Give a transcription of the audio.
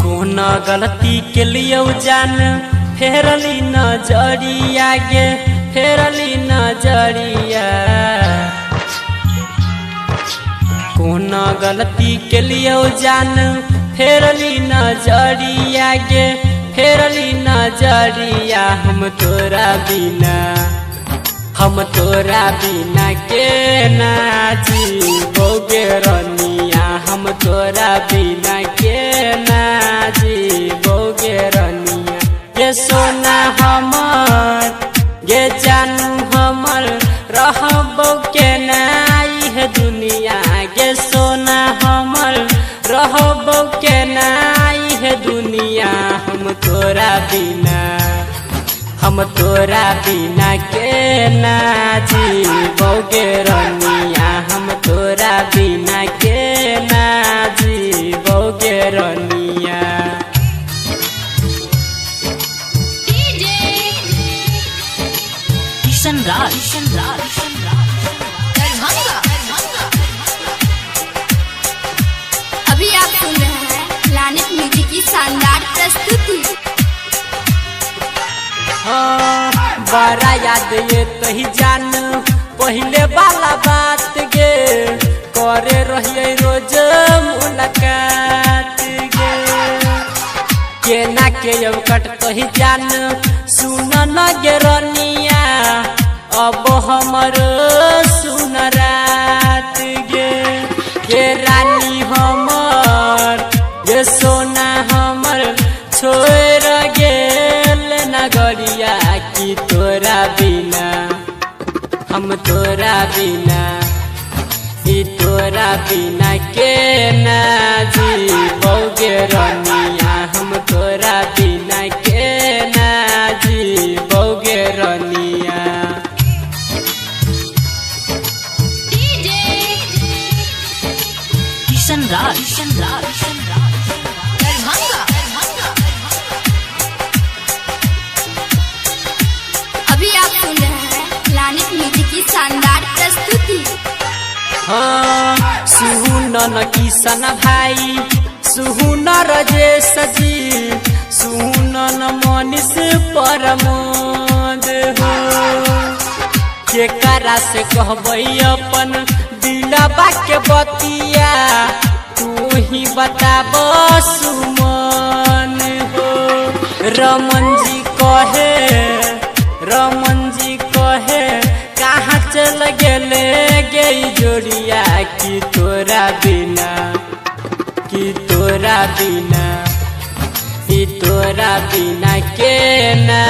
कौन गलती के लिए जान फेरली नजरिया गे फेरली नजरिया। कौन गलती के लिए जान फेरली नजरिया गे फेरली नजरिया। हम तोरा बिना के ना जीवोगे रनिया। हम तोरा बिना के ना जीवोगे रनिया। ये सोना हमर ये जानू हमर रहबो के ना है दुनिया। ये सोना हमर रहबो के ना है दुनिया। हम तोरा बिना के ना जीवोगे रनिया। हम तोरा बिना के ना जीवोगे रनिया। किशन राज अभी आप सुन रहे हैं प्लैनेट म्यूजिक की शानदार प्रस्तुति। बड़ा याद ये तही जान पहले वाला बात गे करे रहिए रोज मुलाकात गे। केना के कट तही जान सुन न गे रनिया। अब हमर सुन रात गे रानी हमर ये सोना हमर छोड़ गेल नगरिया। की तोरा बिना हम तोरा बिना तोरा बिना के ना जीवोगे रनिया। हम तोरा बिना के ना जीवोगे रनिया। किशन राज अभी आप सुन रहे हैं प्लैनेट म्यूजिक की शानदार प्रस्तुति। सुहुन न किशन भाई सुहुन रजेश जी सुहुन न मनीष परमोद हो। केकरा से कहबै अपन दिलबा के बतिया तू ही बताब सुमन हो। रमन जी कहे कहाँ चल गेले गई जोड़िया। की तोरा बिना के ना